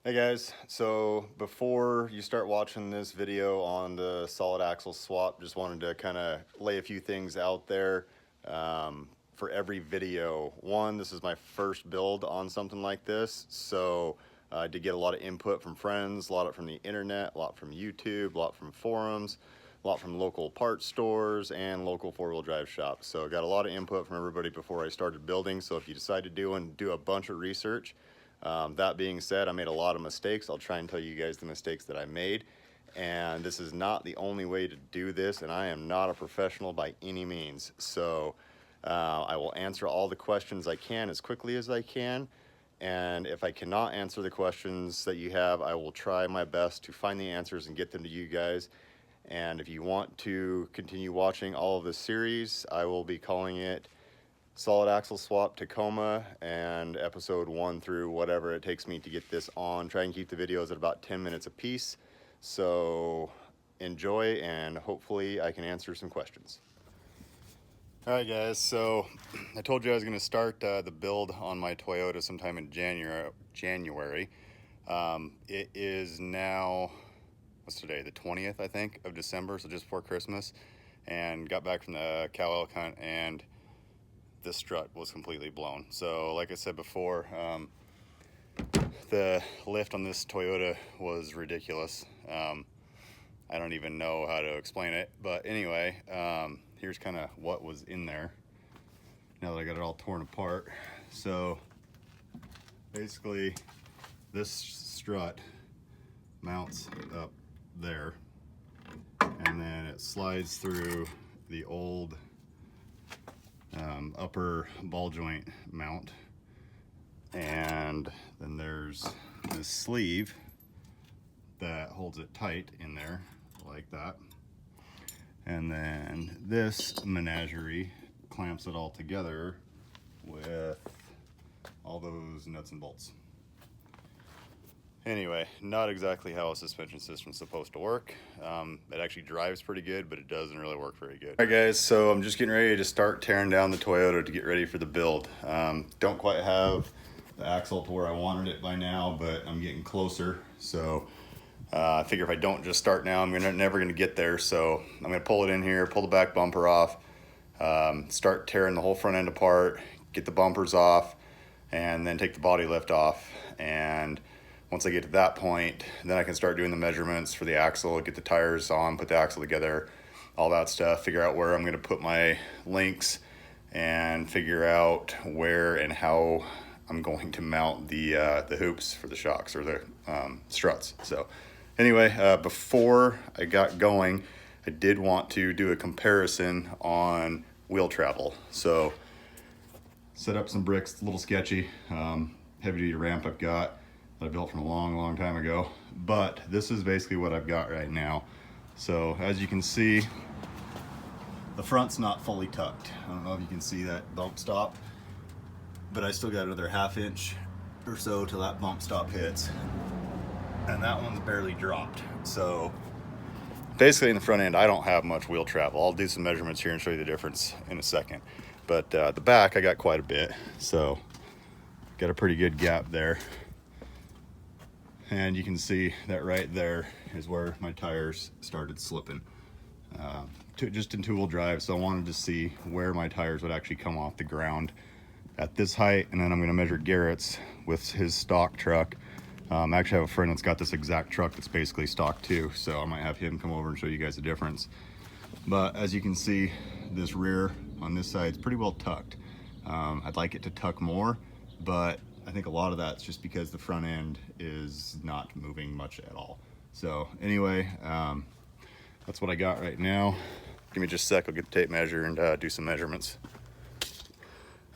Hey guys, so before you start watching this video on the solid axle swap, just wanted to kind of lay a few things out there for every video. One, this is my first build on something like this, so I did get a lot of input from friends, a lot from the internet, a lot from YouTube, a lot from forums, a lot from local parts stores and local four-wheel drive shops. So I got a lot of input from everybody before I started building, so if you decide to do a bunch of research, that being said, I made a lot of mistakes. I'll try and tell you guys the mistakes that I made. And this is not the only way to do this, and I am not a professional by any means. So I will answer all the questions I can as quickly as I can. And if I cannot answer the questions that you have, I will try my best to find the answers and get them to you guys. And if you want to continue watching all of this series, I will be calling it Solid Axle Swap Tacoma, and episode 1 through whatever it takes me to get this on. Try and keep the videos at about 10 minutes a piece. So enjoy, and hopefully I can answer some questions. Alright guys, so I told you I was going to start the build on my Toyota sometime in January. It is now, what's today, the 20th I think of December, so just before Christmas, and got back from the cow elk hunt, and the strut was completely blown. So like I said before, the lift on this Toyota was ridiculous. I don't even know how to explain it, but anyway, here's kind of what was in there now that I got it all torn apart. So basically this strut mounts up there, and then it slides through the old upper ball joint mount, and then there's this sleeve that holds it tight in there like that, and then this menagerie clamps it all together with all those nuts and bolts. Anyway, not exactly how a suspension system is supposed to work. It actually drives pretty good, but it doesn't really work very good. All right guys, so I'm just getting ready to start tearing down the Toyota to get ready for the build. Don't quite have the axle to where I wanted it by now, but I'm getting closer. So I figure if I don't just start now, I'm never gonna get there. So I'm gonna pull it in here, pull the back bumper off, start tearing the whole front end apart, get the bumpers off, and then take the body lift off. And once I get to that point, then I can start doing the measurements for the axle, get the tires on, put the axle together, all that stuff, figure out where I'm gonna put my links, and figure out where and how I'm going to mount the hoops for the shocks, or the struts. So anyway, before I got going, I did want to do a comparison on wheel travel. So set up some bricks, a little sketchy, heavy duty ramp I've got that I built from a long time ago, but this is basically what I've got right now. So as you can see, the front's not fully tucked. I don't know if you can see that bump stop, but I still got another ½ inch or so till that bump stop hits, and that one's barely dropped. So basically in the front end, I don't have much wheel travel. I'll do some measurements here and show you the difference in a second. But the back, I got quite a bit, so got a pretty good gap there. And you can see that right there is where my tires started slipping. Just in two-wheel drive, so I wanted to see where my tires would actually come off the ground at this height, and then I'm gonna measure Garrett's with his stock truck. I actually have a friend that's got this exact truck that's basically stock too, so I might have him come over and show you guys the difference. But as you can see, this rear on this side is pretty well tucked. I'd like it to tuck more, but I think a lot of that's just because the front end is not moving much at all. So anyway, that's what I got right now. Give me just a sec, I'll get the tape measure and do some measurements.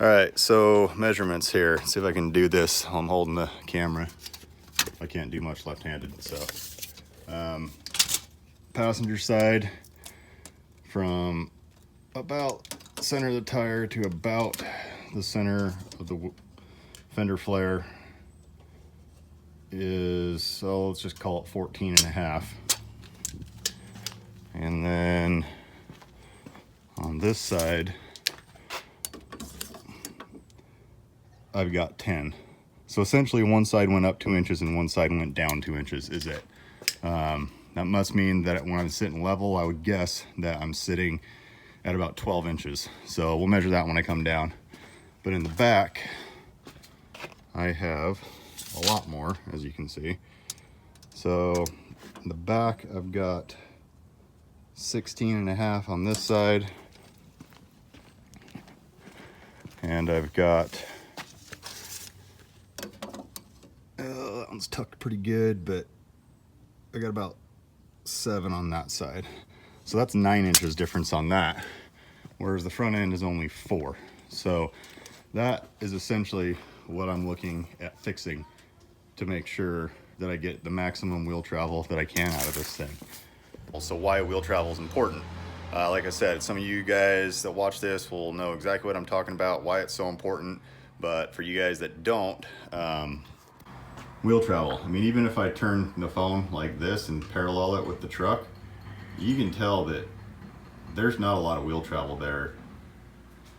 All right, so measurements here. See if I can do this while I'm holding the camera. I can't do much left-handed, so. Passenger side, from about center of the tire to about the center of the fender flare is, so let's just call it 14.5. And then on this side, I've got 10. So essentially one side went up 2 inches and one side went down 2 inches is it. That must mean that when I'm sitting level, I would guess that I'm sitting at about 12 inches. So we'll measure that when I come down. But in the back, I have a lot more, as you can see. So in the back, I've got 16.5 on this side. And I've got, that one's tucked pretty good, but I got about 7 on that side. So that's 9 inches difference on that, whereas the front end is only 4. So that is essentially what I'm looking at fixing to make sure that I get the maximum wheel travel that I can out of this thing. Also, why wheel travel is important. Like I said, some of you guys that watch this will know exactly what I'm talking about, why it's so important. But for you guys that don't, wheel travel. I mean, even if I turn the phone like this and parallel it with the truck, you can tell that there's not a lot of wheel travel there.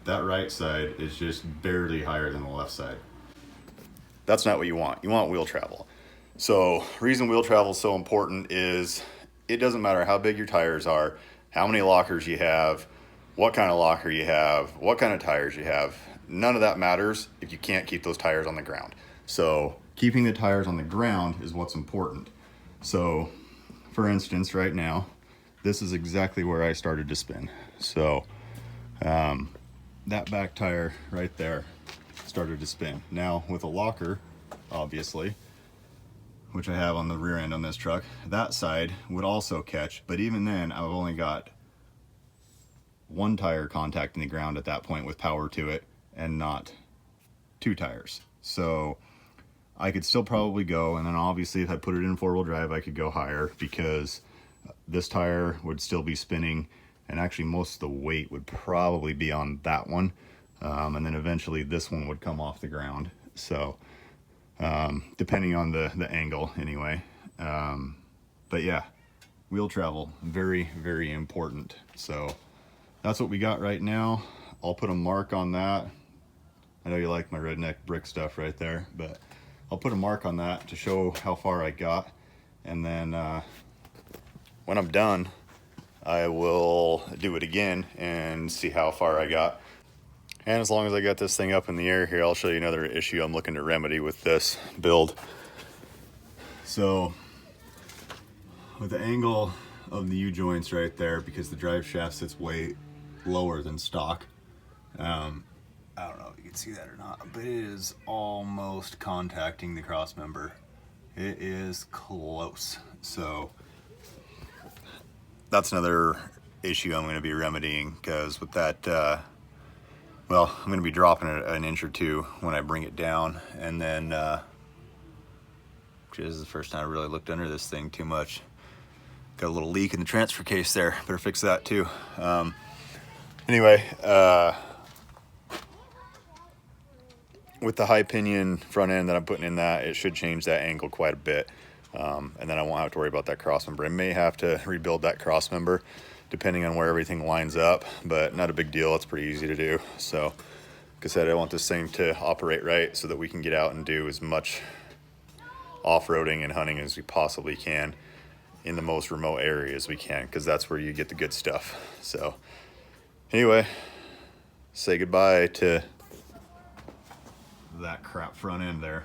That right side is just barely higher than the left side. That's not what you want. You want wheel travel. So reason wheel travel is so important is it doesn't matter how big your tires are, how many lockers you have, what kind of locker you have, what kind of tires you have. None of that matters if you can't keep those tires on the ground. So keeping the tires on the ground is what's important. So for instance, right now, this is exactly where I started to spin. So that back tire right there started to spin. Now with a locker, obviously, which I have on the rear end on this truck, that side would also catch, but even then I've only got one tire contacting the ground at that point with power to it and not 2 tires. So I could still probably go, and then obviously if I put it in 4-wheel drive I could go higher because this tire would still be spinning, and actually most of the weight would probably be on that one, and then eventually this one would come off the ground. So depending on the angle anyway. But yeah, wheel travel, very, very important. So that's what we got right now. I'll put a mark on that. I know you like my redneck brick stuff right there, but I'll put a mark on that to show how far I got. And then when I'm done, I will do it again and see how far I got. And as long as I got this thing up in the air here, I'll show you another issue I'm looking to remedy with this build. So with the angle of the U-joints right there, because the drive shaft sits way lower than stock, I don't know if you can see that or not, but it is almost contacting the cross member. It is close. So that's another issue I'm going to be remedying, because with that, well, I'm going to be dropping it an inch or 2 when I bring it down, and then, which is the first time I really looked under this thing too much. Got a little leak in the transfer case there. Better fix that too. Anyway, with the high pinion front end that I'm putting in that, it should change that angle quite a bit. And then I won't have to worry about that cross member. I may have to rebuild that cross member depending on where everything lines up, but not a big deal. It's pretty easy to do. So like I said, I want this thing to operate right so that we can get out and do as much off-roading and hunting as we possibly can in the most remote areas we can, because that's where you get the good stuff. So anyway, say goodbye to that crap front end there.